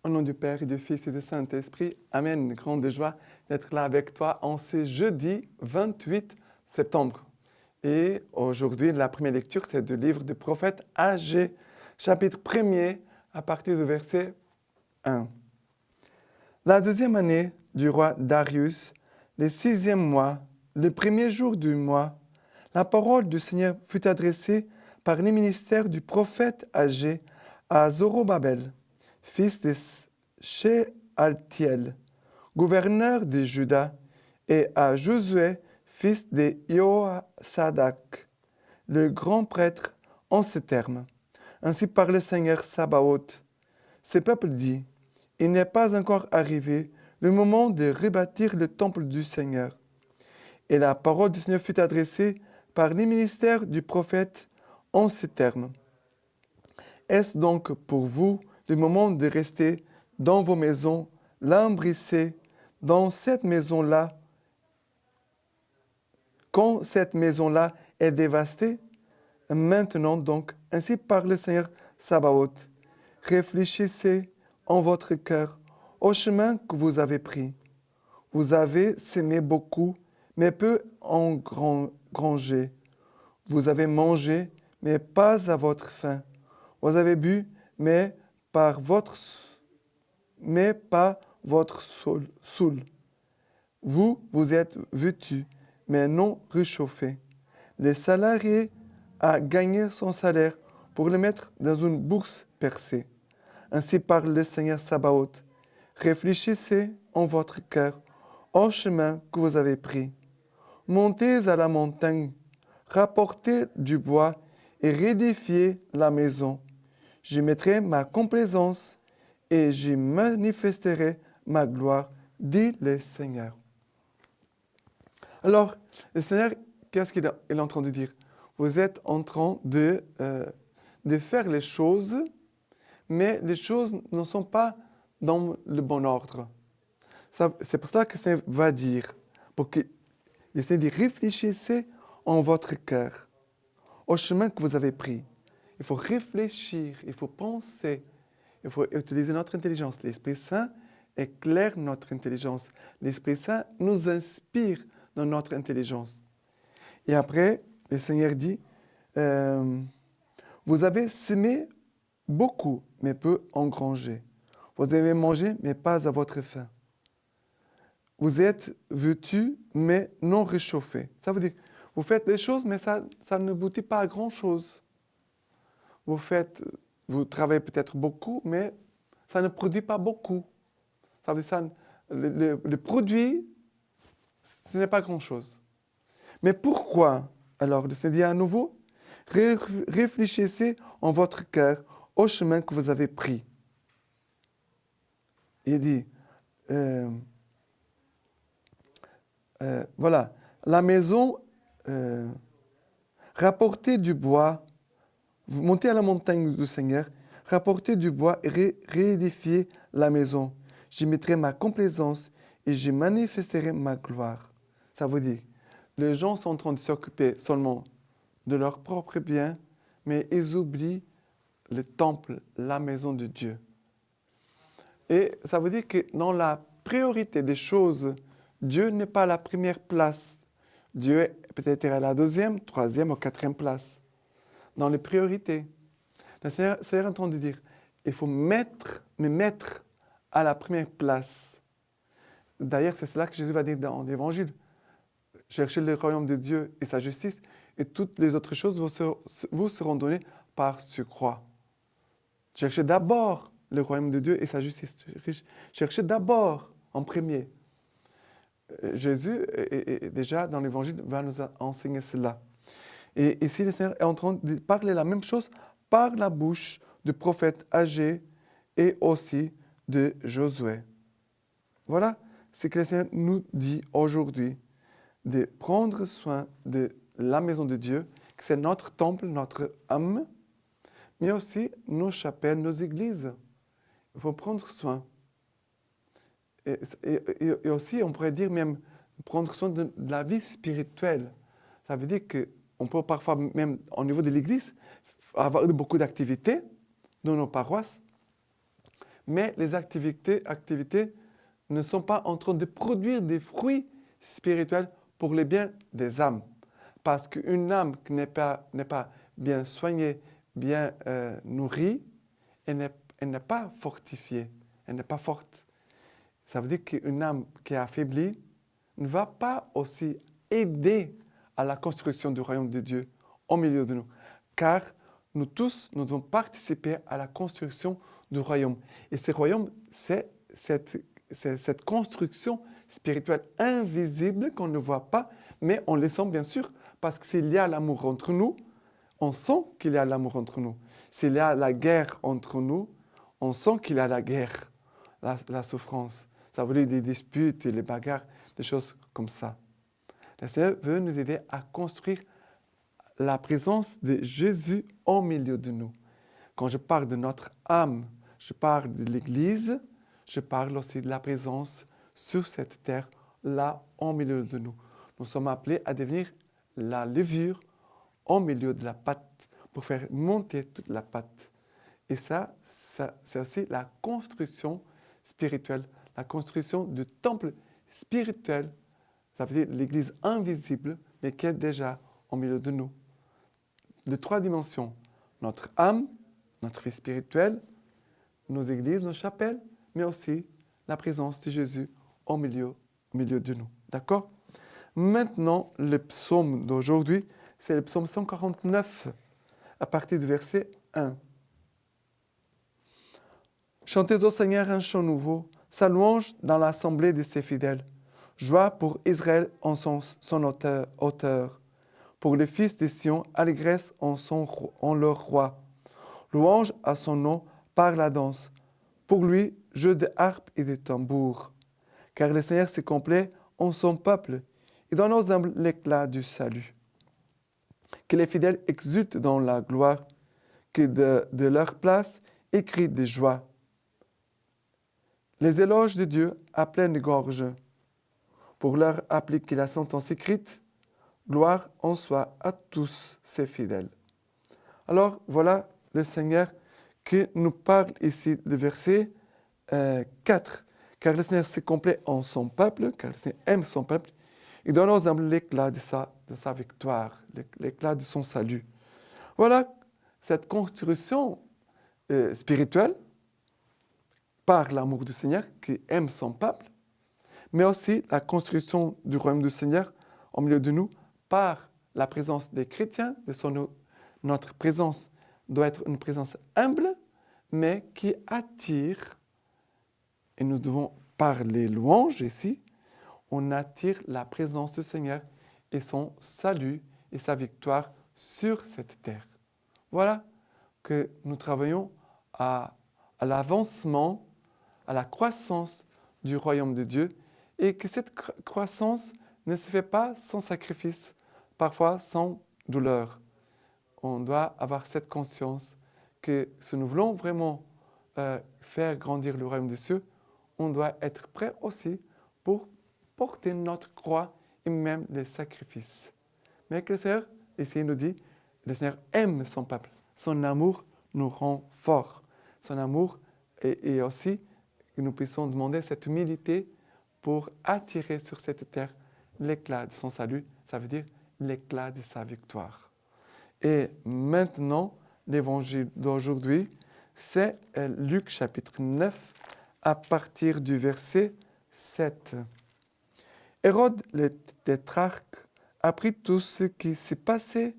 Au nom du Père et du Fils et du Saint-Esprit, Amen. Grande joie d'être là avec toi en ce jeudi 28 septembre. Et aujourd'hui, la première lecture, c'est du livre du prophète Agé, chapitre 1er, à partir du verset 1. La deuxième année du roi Darius, le 6e mois, le premier jour du mois, la parole du Seigneur fut adressée par les ministères du prophète Agé à Zorobabel, fils de Shealtiel, gouverneur de Juda, et à Josué, fils de Josadak, le grand prêtre, en ces termes. Ainsi parle le Seigneur Sabaoth. Ce peuple dit, il n'est pas encore arrivé le moment de rebâtir le temple du Seigneur. Et la parole du Seigneur fut adressée par les ministères du prophète en ces termes. Est-ce donc pour vous le moment de rester dans vos maisons, lambrissées, dans cette maison-là, quand cette maison-là est dévastée? Maintenant donc, ainsi parle le Seigneur Sabaoth, réfléchissez en votre cœur au chemin que vous avez pris. Vous avez semé beaucoup, mais peu engrangé. Vous avez mangé, mais pas à votre faim. Vous avez bu, mais pas votre soul. Vous êtes vêtus, mais non réchauffés. Le salarié a gagné son salaire pour le mettre dans une bourse percée. Ainsi parle le Seigneur Sabaoth. Réfléchissez en votre cœur au chemin que vous avez pris. Montez à la montagne, rapportez du bois et réédifiez la maison. J'y mettrai ma complaisance et j'y manifesterai ma gloire, dit le Seigneur. Alors, le Seigneur, qu'est-ce qu'il est en train de dire? Vous êtes en train de faire les choses, mais les choses ne sont pas dans le bon ordre. C'est pour ça que le Seigneur va dire, pour que le Seigneur dit, réfléchissez en votre cœur au chemin que vous avez pris. Il faut réfléchir, il faut penser, il faut utiliser notre intelligence. L'Esprit Saint éclaire notre intelligence. L'Esprit Saint nous inspire dans notre intelligence. Et après, le Seigneur dit, vous avez semé beaucoup, mais peu engrangé. Vous avez mangé, mais pas à votre faim. Vous êtes vêtus, mais non réchauffés. Ça veut dire, vous faites des choses, mais ça ne aboutit pas à grand-chose. Vous travaillez peut-être beaucoup, mais ça ne produit pas beaucoup. Ça veut dire, le produit, ce n'est pas grand-chose. Mais pourquoi? Alors, le Seigneur dit à nouveau, réfléchissez en votre cœur au chemin que vous avez pris. Il dit, voilà, la maison, rapportez du bois, vous montez à la montagne du Seigneur, rapportez du bois et réédifiez la maison. J'y mettrai ma complaisance et j'y manifesterai ma gloire. Ça veut dire, les gens sont en train de s'occuper seulement de leurs propres biens, mais ils oublient le temple, la maison de Dieu. Et ça veut dire que dans la priorité des choses, Dieu n'est pas à la première place. Dieu est peut-être à la deuxième, troisième ou quatrième place. Dans les priorités. Le Seigneur est en train de dire, il faut me mettre à la première place. D'ailleurs, c'est cela que Jésus va dire dans l'Évangile. Cherchez le royaume de Dieu et sa justice, et toutes les autres choses vous seront données par surcroît. Cherchez d'abord le royaume de Dieu et sa justice. Cherchez d'abord en premier. Jésus, déjà dans l'Évangile, va nous enseigner cela. Et ici, le Seigneur est en train de parler la même chose par la bouche du prophète Agé et aussi de Josué. Voilà ce que le Seigneur nous dit aujourd'hui, de prendre soin de la maison de Dieu, que c'est notre temple, notre âme, mais aussi nos chapelles, nos églises. Il faut prendre soin. Et aussi, on pourrait dire même prendre soin de la vie spirituelle. Ça veut dire qu'on peut parfois, même au niveau de l'église, avoir beaucoup d'activités dans nos paroisses, mais les activités ne sont pas en train de produire des fruits spirituels pour le bien des âmes. Parce qu'une âme qui n'est pas bien soignée, bien nourrie, elle n'est pas fortifiée, elle n'est pas forte. Ça veut dire qu'une âme qui est affaiblie ne va pas aussi aider à la construction du royaume de Dieu au milieu de nous. Car nous tous, nous devons participer à la construction du royaume. Et ce royaume, c'est cette construction spirituelle invisible qu'on ne voit pas, mais on le sent bien sûr, parce que s'il y a l'amour entre nous, on sent qu'il y a l'amour entre nous. S'il y a la guerre entre nous, on sent qu'il y a la guerre, la souffrance. Ça veut dire des disputes, les bagarres, des choses comme ça. Le Seigneur veut nous aider à construire la présence de Jésus au milieu de nous. Quand je parle de notre âme, je parle de l'Église, je parle aussi de la présence sur cette terre, là, au milieu de nous. Nous sommes appelés à devenir la levure au milieu de la pâte pour faire monter toute la pâte. Et ça c'est aussi la construction spirituelle, la construction du temple spirituel. Ça veut dire l'Église invisible, mais qui est déjà au milieu de nous. De 3 dimensions, notre âme, notre vie spirituelle, nos églises, nos chapelles, mais aussi la présence de Jésus au milieu de nous. D'accord? Maintenant, le psaume d'aujourd'hui, c'est le psaume 149, à partir du verset 1. Chantez au Seigneur un chant nouveau, sa louange dans l'assemblée de ses fidèles. Joie pour Israël en son auteur. Pour les fils de Sion, allégresse en leur roi. Louange à son nom par la danse. Pour lui, jeu de harpe et de tambour. Car le Seigneur s'est complet en son peuple et donne aux humbles l'éclat du salut. Que les fidèles exultent dans la gloire, que de leur place écrient de joie. Les éloges de Dieu à pleine gorge. Pour leur appliquer la sentence écrite, gloire en soit à tous ses fidèles. Alors voilà le Seigneur qui nous parle ici du verset 4. Car le Seigneur s'est complet en son peuple, car le Seigneur aime son peuple, il donne aux humbles l'éclat de sa victoire, l'éclat de son salut. Voilà cette construction spirituelle par l'amour du Seigneur qui aime son peuple, mais aussi la construction du royaume du Seigneur au milieu de nous par la présence des chrétiens. Notre présence doit être une présence humble, mais qui attire, et nous devons par les louanges ici, on attire la présence du Seigneur et son salut et sa victoire sur cette terre. Voilà que nous travaillons à l'avancement, à la croissance du royaume de Dieu et que cette croissance ne se fait pas sans sacrifice, parfois sans douleur. On doit avoir cette conscience que si nous voulons vraiment faire grandir le royaume des cieux, on doit être prêt aussi pour porter notre croix et même les sacrifices. Mais que le Seigneur, ici il nous dit, le Seigneur aime son peuple. Son amour nous rend forts. Son amour et aussi que nous puissions demander cette humilité pour attirer sur cette terre l'éclat de son salut, ça veut dire l'éclat de sa victoire. Et maintenant, l'évangile d'aujourd'hui, c'est Luc chapitre 9, à partir du verset 7. Hérode le tétrarque apprit tout ce qui s'est passé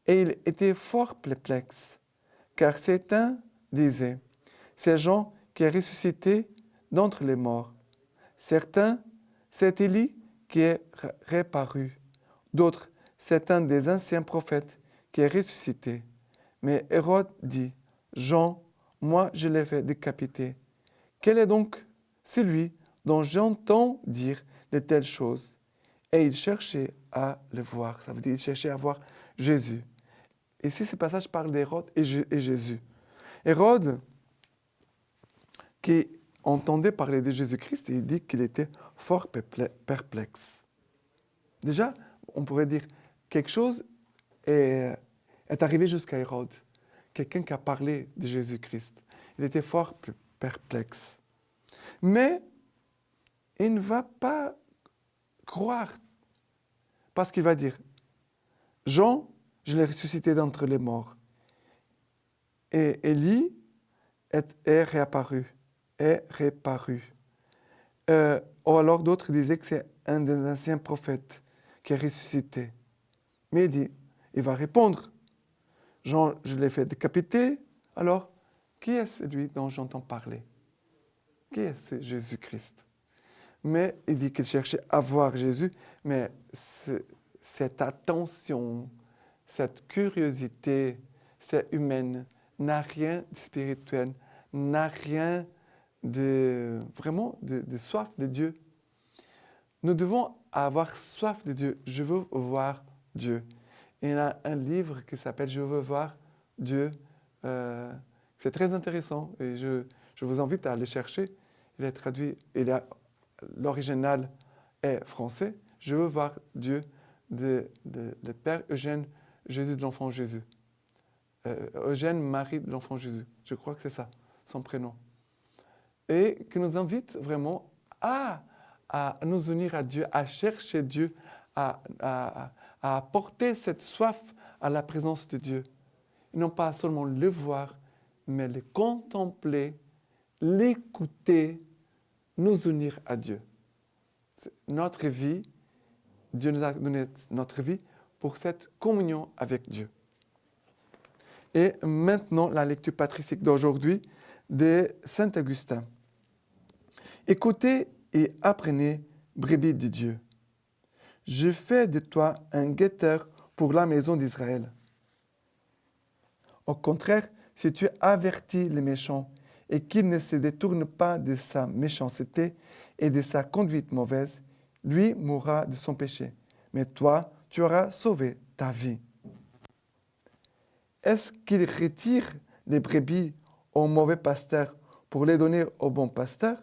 et il était fort perplexe, car certains disaient, c'est Jean qui est ressuscité d'entre les morts. Certains, c'est Élie qui est réparu. D'autres, c'est un des anciens prophètes qui est ressuscité. Mais Hérode dit, Jean, moi je l'ai fait décapiter. Quel est donc celui dont j'entends dire de telles choses? Et il cherchait à le voir. Ça veut dire qu'il cherchait à voir Jésus. Ici, ce passage parle d'Hérode et Jésus. Hérode, qui entendait parler de Jésus-Christ, il dit qu'il était fort perplexe. Déjà, on pourrait dire quelque chose est arrivé jusqu'à Hérode. Quelqu'un qui a parlé de Jésus-Christ. Il était fort perplexe. Mais il ne va pas croire parce qu'il va dire, Jean, je l'ai ressuscité d'entre les morts. Et Élie est réapparu. Ou alors d'autres disaient que c'est un des anciens prophètes qui est ressuscité. Mais il va répondre, Jean, je l'ai fait décapiter, alors qui est celui dont j'entends parler? Qui est ce Jésus-Christ? Mais il dit qu'il cherchait à voir Jésus, mais cette attention, cette curiosité, c'est humaine, n'a rien de spirituel, n'a rien de soif de Dieu. Nous devons avoir soif de Dieu. Je veux voir Dieu. Il y a un livre qui s'appelle « Je veux voir Dieu ». C'est très intéressant et je vous invite à aller chercher. Il est traduit, l'original est français. « Je veux voir Dieu » de Père Eugène Jésus de l'Enfant Jésus. Eugène Marie de l'Enfant Jésus. Je crois que c'est ça, son prénom. Et qui nous invite vraiment à nous unir à Dieu, à chercher Dieu, à apporter cette soif à la présence de Dieu. Et non pas seulement le voir, mais le contempler, l'écouter, nous unir à Dieu. Notre vie, Dieu nous a donné notre vie pour cette communion avec Dieu. Et maintenant, la lecture patristique d'aujourd'hui de Saint Augustin. Écoutez et apprenez, brebis de Dieu. Je fais de toi un guetteur pour la maison d'Israël. Au contraire, si tu avertis les méchants et qu'ils ne se détournent pas de sa méchanceté et de sa conduite mauvaise, lui mourra de son péché. Mais toi, tu auras sauvé ta vie. Est-ce qu'il retire les brebis au mauvais pasteur pour les donner au bon pasteur?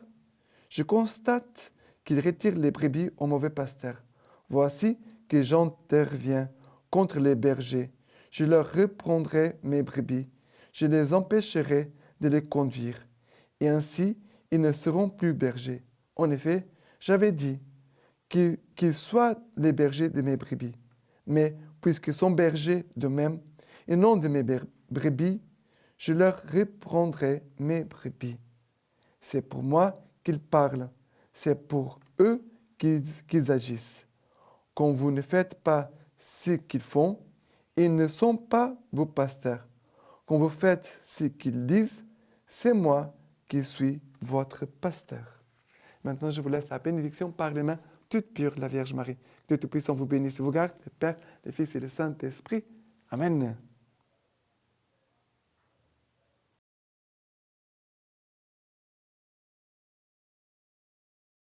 Je constate qu'il retire les brebis au mauvais pasteur. Voici que j'interviens contre les bergers. Je leur reprendrai mes brebis. Je les empêcherai de les conduire. Et ainsi, ils ne seront plus bergers. En effet, j'avais dit qu'ils soient les bergers de mes brebis. Mais puisqu'ils sont bergers d'eux-mêmes et non de mes brebis, je leur reprendrai mes brebis. C'est pour moi qu'ils parlent. C'est pour eux qu'ils agissent. Quand vous ne faites pas ce qu'ils font, ils ne sont pas vos pasteurs. Quand vous faites ce qu'ils disent, c'est moi qui suis votre pasteur. Maintenant, je vous laisse la bénédiction par les mains toutes pures de la Vierge Marie. Que Dieu Tout-Puissant vous bénisse et vous garde, le Père, le Fils et le Saint-Esprit. Amen.